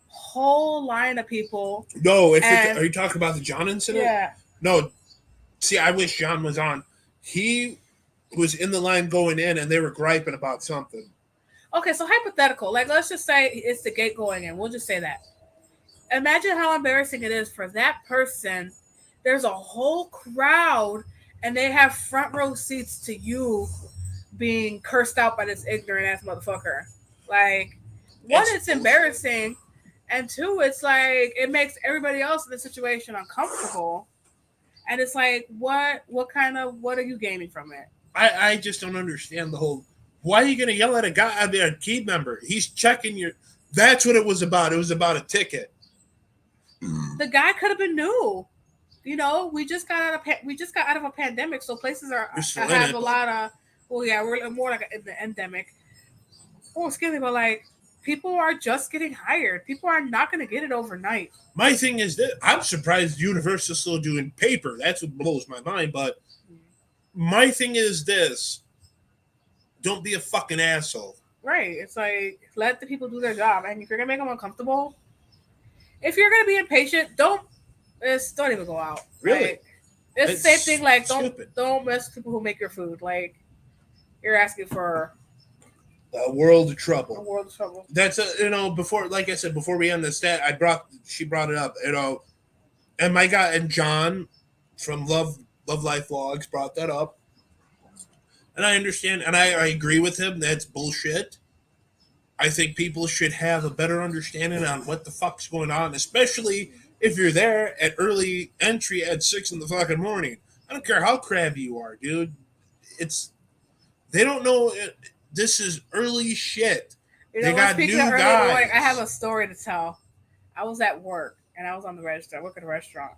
Whole line of people. No, are you talking about the John incident? Yeah. No. See, I wish John was on. He was in the line going in, and they were griping about something. Okay, so hypothetical. Like, let's just say it's the gate going in. We'll just say that. Imagine how embarrassing it is for that person. There's a whole crowd, and they have front row seats to you being cursed out by this ignorant ass motherfucker. Like, one, it's embarrassing, and two, it's like it makes everybody else in the situation uncomfortable. And it's like, what are you gaining from it? I just don't understand the whole. Why are you going to yell at a guy? I mean, a key member. He's checking your. That's what it was about. It was about a ticket. The guy could have been new. You know, we just got out of a pandemic, so places have a lot of. Well, yeah, we're more like in the endemic. Oh, excuse me, but like people are just getting hired. People are not going to get it overnight. My thing is that I'm surprised Universal's still doing paper. That's what blows my mind. But my thing is this: don't be a fucking asshole. Right. It's like let the people do their job, and if you're gonna make them uncomfortable, if you're gonna be impatient, don't even go out. Really, like, it's the same thing. Like don't mess with people who make your food. Like you're asking for a world of trouble. A world of trouble. That's before, like I said, before we end the stat, she brought it up. And my guy and John from Love Life Vlogs brought that up. And I understand, and I agree with him. That's bullshit. I think people should have a better understanding on what the fuck's going on, especially if you're there at early entry at 6 in the fucking morning. I don't care how crabby you are, dude. They don't know. This is early shit. They got new guys. Morning, I have a story to tell. I was at work and I was on the register. I work at a restaurant.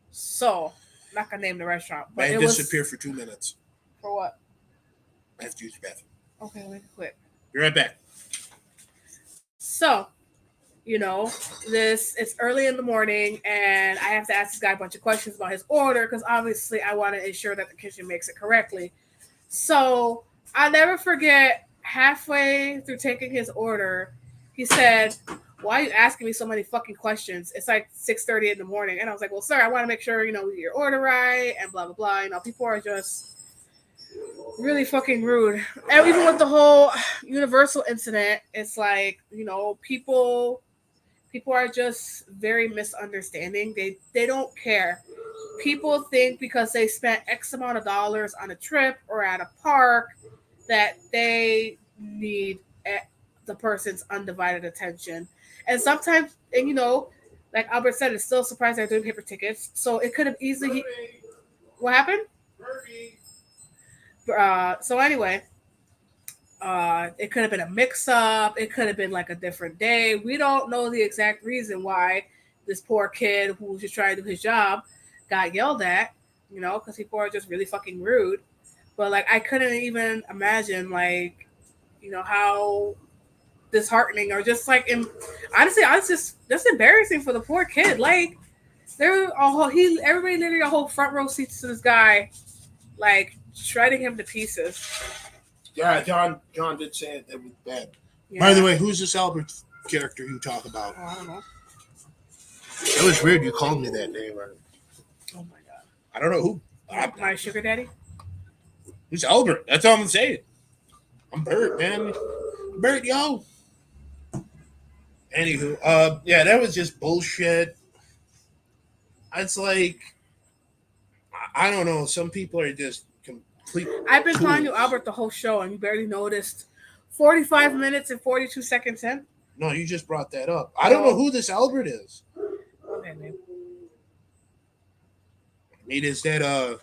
So, I'm not gonna name the restaurant, but it disappear for 2 minutes. For what? I have to use the bathroom. Okay, make it quick. Be right back. So, it's early in the morning, and I have to ask this guy a bunch of questions about his order because obviously I want to ensure that the kitchen makes it correctly. So, I'll never forget halfway through taking his order, he said, "Why are you asking me so many fucking questions? It's like 6:30 in the morning." And I was like, "Well, sir, I want to make sure, we get your order right and blah, blah, blah." People are just really fucking rude. And even with the whole Universal incident, it's like, people are just very misunderstanding. They don't care. People think because they spent X amount of dollars on a trip or at a park that they need the person's undivided attention. And sometimes, like Albert said, it's still surprised they're doing paper tickets. So it could have easily... What happened? So anyway, it could have been a mix-up. It could have been like a different day. We don't know the exact reason why this poor kid who was just trying to do his job got yelled at, because people are just really fucking rude. But like, I couldn't even imagine how disheartening or just like, honestly, I was just embarrassing for the poor kid. Like, Everybody literally a whole front row seats to this guy, like shredding him to pieces. Yeah, John did say it. That was bad. Yeah. By the way, who's this Albert character you talk about? Oh, I don't know. It was weird you called me that name. Oh my god. I don't know who. My sugar daddy? Who's Albert? That's all I'm saying. I'm Bert, man. Bert, yo. Anywho, yeah, that was just bullshit. It's like, I don't know. Some people are just complete. I've been calling you Albert the whole show, and you barely noticed. 45 minutes and 42 seconds in. No, you just brought that up. I don't know who this Albert is. Okay, maybe. I mean, is that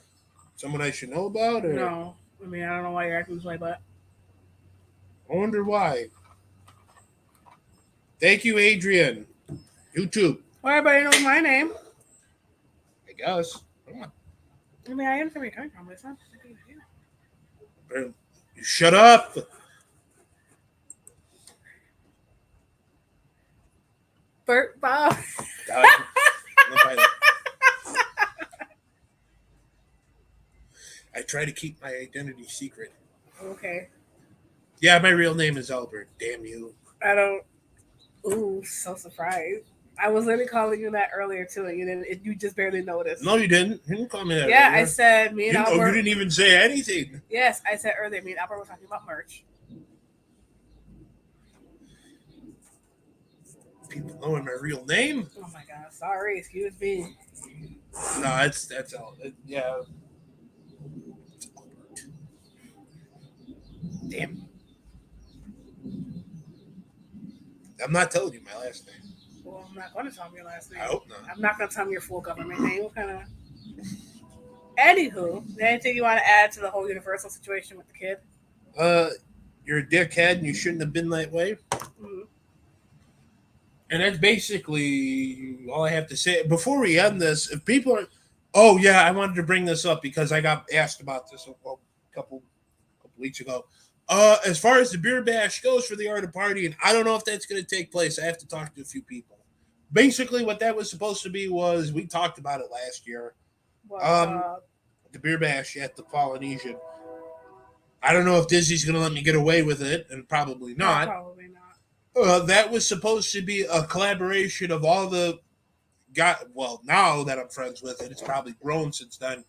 someone I should know about? Or? No. I mean, I don't know why you're acting this way, but. I wonder why. Thank you, Adrian. YouTube. Well, everybody knows my name. I guess. I mean, I understand where you're coming from, but it's not a good idea. Shut up. Bert Bob. I try to keep my identity secret. Okay. Yeah, my real name is Albert. Damn you. I don't. Ooh, so surprised. I was literally calling you that earlier too, and you just barely noticed. No, you didn't. You didn't call me that. Yeah, earlier. I said me and Albert. You didn't even say anything. Yes, I said earlier. Me and Albert were talking about merch. People knowing my real name. Oh my god! Sorry, excuse me. No, that's all. Yeah. Damn. I'm not telling you my last name. Well, I'm not going to tell me your last name. I hope not. I'm not going to tell me your full government name. What kind of? Anywho, anything you want to add to the whole Universal situation with the kid? You're a dickhead and you shouldn't have been that way. Mm-hmm. And that's basically all I have to say. Before we end this, if people are, oh yeah, I wanted to bring this up because I got asked about this a couple weeks ago. As far as the beer bash goes for the art of partying, I don't know if that's going to take place. I have to talk to a few people. Basically, what that was supposed to be was we talked about it last year. The beer bash at the Polynesian. I don't know if Disney's going to let me get away with it, and probably not. Probably not. That was supposed to be a collaboration of all the guys. Well, now that I'm friends with it, it's probably grown since then.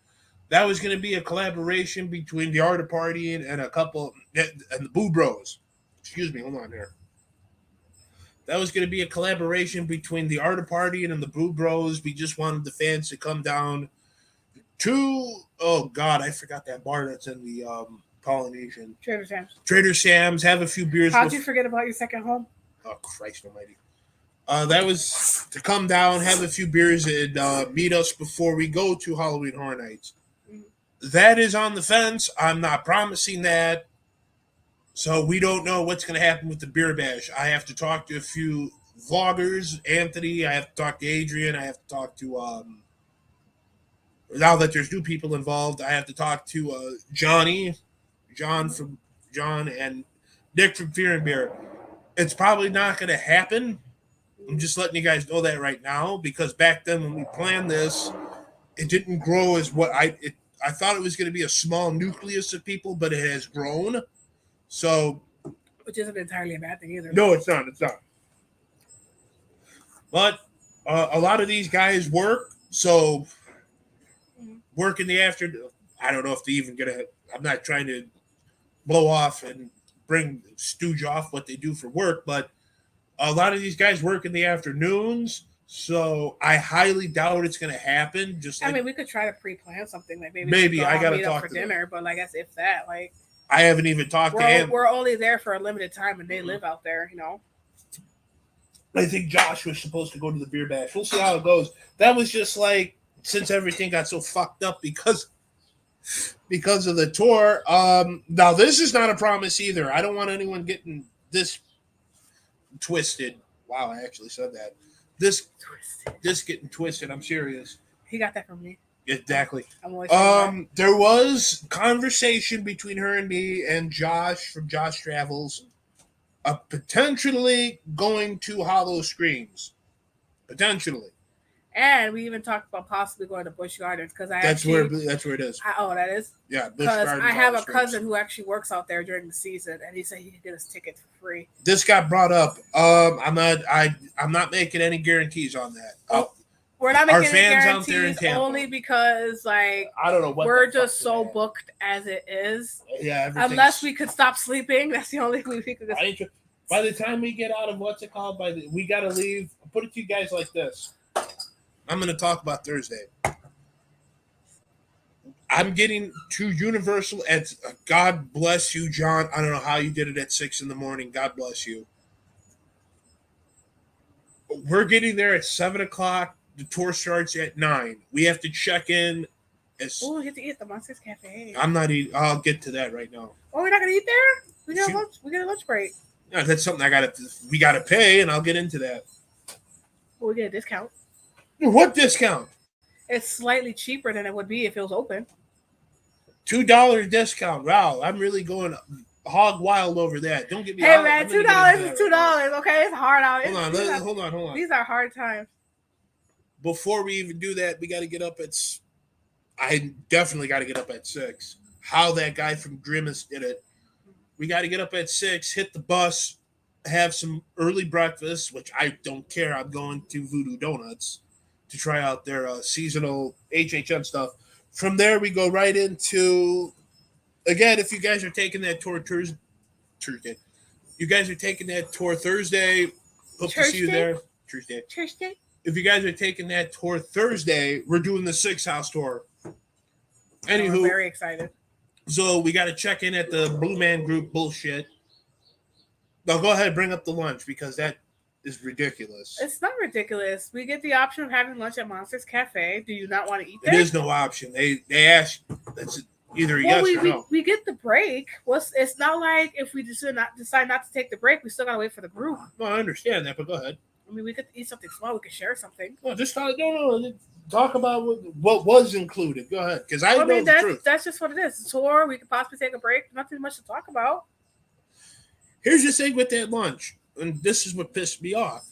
That was going to be a collaboration between the Art of Partying and and the Boo Bros. Excuse me, hold on here. That was going to be a collaboration between the Art of Partying and the Boo Bros. We just wanted the fans to come down to, oh God, I forgot that bar that's in the Polynesian. Trader Sam's. Trader Sam's, have a few beers. How'd you forget about your second home? Oh, Christ almighty. That was to come down, have a few beers, and meet us before we go to Halloween Horror Nights. That is on the fence. I'm not promising that. So we don't know what's going to happen with the beer bash. I have to talk to a few vloggers, Anthony. I have to talk to Adrian. I have to talk to, now that there's new people involved, I have to talk to John and Nick from Fear and Beer. It's probably not going to happen. I'm just letting you guys know that right now, because back then when we planned this, it didn't grow as what I thought it was going to be a small nucleus of people, but it has grown. So, which isn't entirely a bad thing either. No, it's not. It's not. But a lot of these guys work, so work in the afternoon. I don't know if they even I'm not trying to blow off and stooge off what they do for work, but a lot of these guys work in the afternoons. So I highly doubt it's going to happen. I mean, we could try to pre-plan something, like maybe I got to talk for to dinner, them. But like, guess if that, like, I haven't even talked to him. We're only there for a limited time, and they live out there, you know. I think Josh was supposed to go to the beer bash. We'll see how it goes. That was just like, since everything got so fucked up because of the tour. Now this is not a promise either. I don't want anyone getting this twisted. Wow, I actually said that. This getting twisted. I'm serious. He got that from me. Exactly. There was conversation between her and me and Josh from Josh Travels, potentially going to Hollow Screams. Potentially. And we even talked about possibly going to Busch Gardens because that's where it is. That is. Yeah, Busch Because Gardens. I have a cousin who actually works out there during the season, and he said he could get us tickets for free. This got brought up. I'm not making any guarantees on that. We're not making any out there in guarantees Tampa. only because like I don't know what we're just so booked as it is. Yeah, unless we could stop sleeping, that's the only way we could. By the time we get out of we gotta leave. I'll put it to you guys like this. I'm gonna talk about Thursday. I'm getting to Universal at God bless you, John. I don't know how you did it at 6 a.m. God bless you. We're getting there at 7:00. The tour starts at 9. We have to check in. Oh, we get to eat at the Monsters Cafe. I'm not eating. I'll get to that right now. Oh, we're not gonna eat there. We got lunch. We get a lunch break. Yeah, that's something we gotta pay, and I'll get into that. Well, we get a discount. What discount? It's slightly cheaper than it would be if it was open. $2 discount. Wow, I'm really going hog wild over that. Don't get me. Hey man, $2 is $2. Okay, it's hard out. Hold on. These are hard times. Before we even do that, we got to get up at. I definitely got to get up at 6. How that guy from Grimace did it. We got to get up at 6, hit the bus, have some early breakfast, which I don't care. I'm going to Voodoo Donuts to try out their seasonal HHN stuff. From there, we go right into, again, if you guys are taking that tour Thursday, you guys are taking that tour Thursday, hope to see you there. Thursday. If you guys are taking that tour Thursday, we're doing the 6 house tour. Anywho, I'm very excited. So we got to check in at the Blue Man Group bullshit. Now go ahead, bring up the lunch because that is ridiculous. It's not ridiculous. We get the option of having lunch at Monsters Cafe. Do you not want to eat there? There is no option. They ask. That's either yes or no. We get the break. It's not like if we decide not to take the break, we still gotta wait for the group. No, I understand that, but go ahead. I mean, we could eat something small. We could share something. No, just talk about what was included. Go ahead, because I know the truth. That's just what it is. It's a tour. We could possibly take a break. Nothing much to talk about. Here's the thing with that lunch, and this is what pissed me off.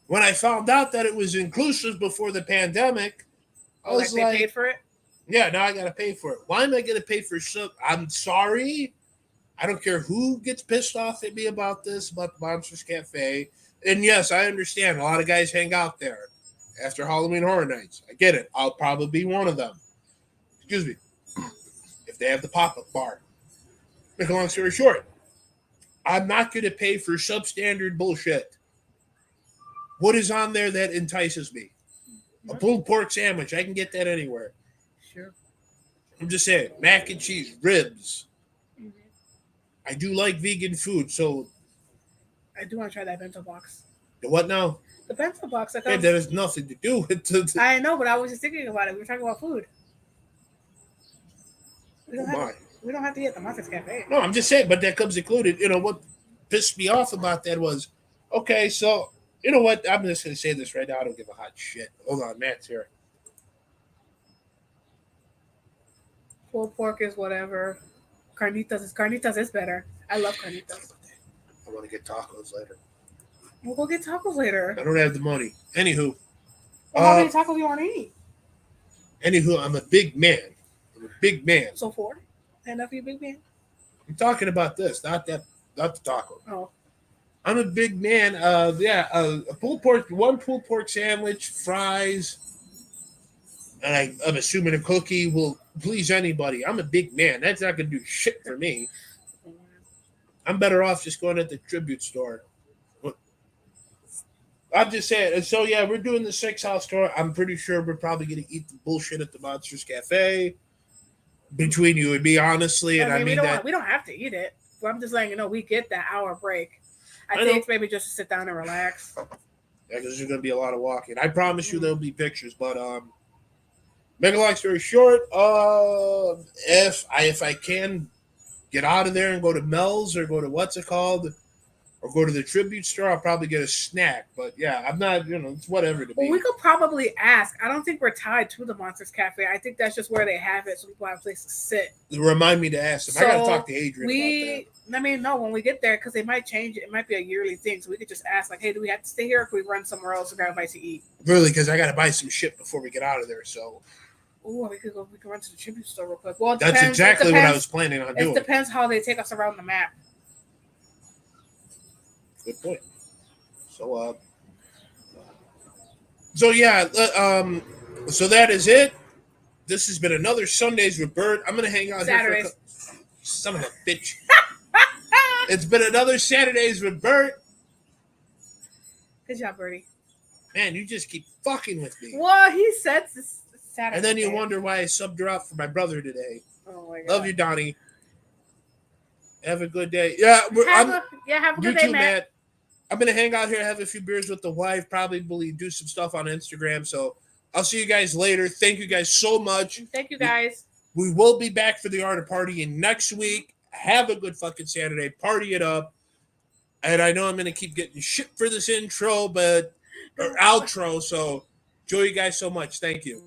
When I found out that it was inclusive before the pandemic, I was like, they paid for it? Yeah, now I got to pay for it. Why am I going to pay for something? I'm sorry. I don't care who gets pissed off at me about this, about the Monsters Cafe. And yes, I understand. A lot of guys hang out there after Halloween Horror Nights. I get it. I'll probably be one of them. Excuse me. If they have the pop-up bar. Make a long story short, I'm not going to pay for substandard bullshit. What is on there that entices me? A pulled pork sandwich. I can get that anywhere. Sure. I'm just saying. Mac and cheese, ribs. Mm-hmm. I do like vegan food, so I do want to try that bento box. The what now? The bento box. That has nothing to do with it. I know, but I was just thinking about it. We were talking about food. We don't have to eat at the Monsters Cafe. No, I'm just saying, but that comes included. You know, what pissed me off about that was, okay, so, you know what? I'm just going to say this right now. I don't give a hot shit. Hold on, Matt's here. Pulled pork is whatever. Carnitas is better. I love carnitas. I want to get tacos later. We'll go get tacos later. I don't have the money. Anywho. Well, how many tacos do you want to eat? Anywho, I'm a big man. So 4? Enough for you, big man? I'm talking about this, not the taco. Oh. I'm a big man. A pulled pork, one pulled pork sandwich, fries, and I'm assuming a cookie will please anybody. I'm a big man. That's not going to do shit for me. I'm better off just going at the tribute store. I'm just saying. And so, yeah, we're doing the 6 house tour. I'm pretty sure we're probably going to eat the bullshit at the Monsters Cafe. Between you and me, honestly. And I mean we don't have to eat it. But I'm just letting you know we get that hour break. I think maybe just to sit down and relax. Yeah, because there's going to be a lot of walking. I promise you there'll be pictures. But make a long story short, if I can get out of there and go to Mel's or go to what's it called, or go to the tribute store. I'll probably get a snack. But yeah, I'm not, it's whatever to Well, me. we could probably ask. I don't think we're tied to the Monsters Cafe. I think that's just where they have it, so people have a place to sit. Remind me to ask them. So I got to talk to Adrian about that. I mean, no, when we get there, because they might change it. It might be a yearly thing, so we could just ask, like, hey, do we have to stay here, or can we run somewhere else to grab a bite to eat? Really, because I got to buy some shit before we get out of there. So. Oh, we could run to the tribute store real quick. Well, that's exactly what I was planning on doing. It depends how they take us around the map. Good point. So yeah, so that is it. This has been another Sundays with Bert. I'm gonna hang out Saturdays. here for son of a bitch. It's been another Saturdays with Bert. Good job, Bertie. Man, you just keep fucking with me. Well, he said this Saturday. And then you wonder why I subbed her out for my brother today. Oh my God. Love you, Donnie. Have a good day. Yeah, have a good day, Matt. I'm gonna hang out here, have a few beers with the wife, probably do some stuff on Instagram. So I'll see you guys later. Thank you guys so much. Thank you guys. We will be back for the art of partying next week. Have a good fucking Saturday. Party it up. And I know I'm gonna keep getting shit for this intro, or outro. So enjoy you guys so much. Thank you.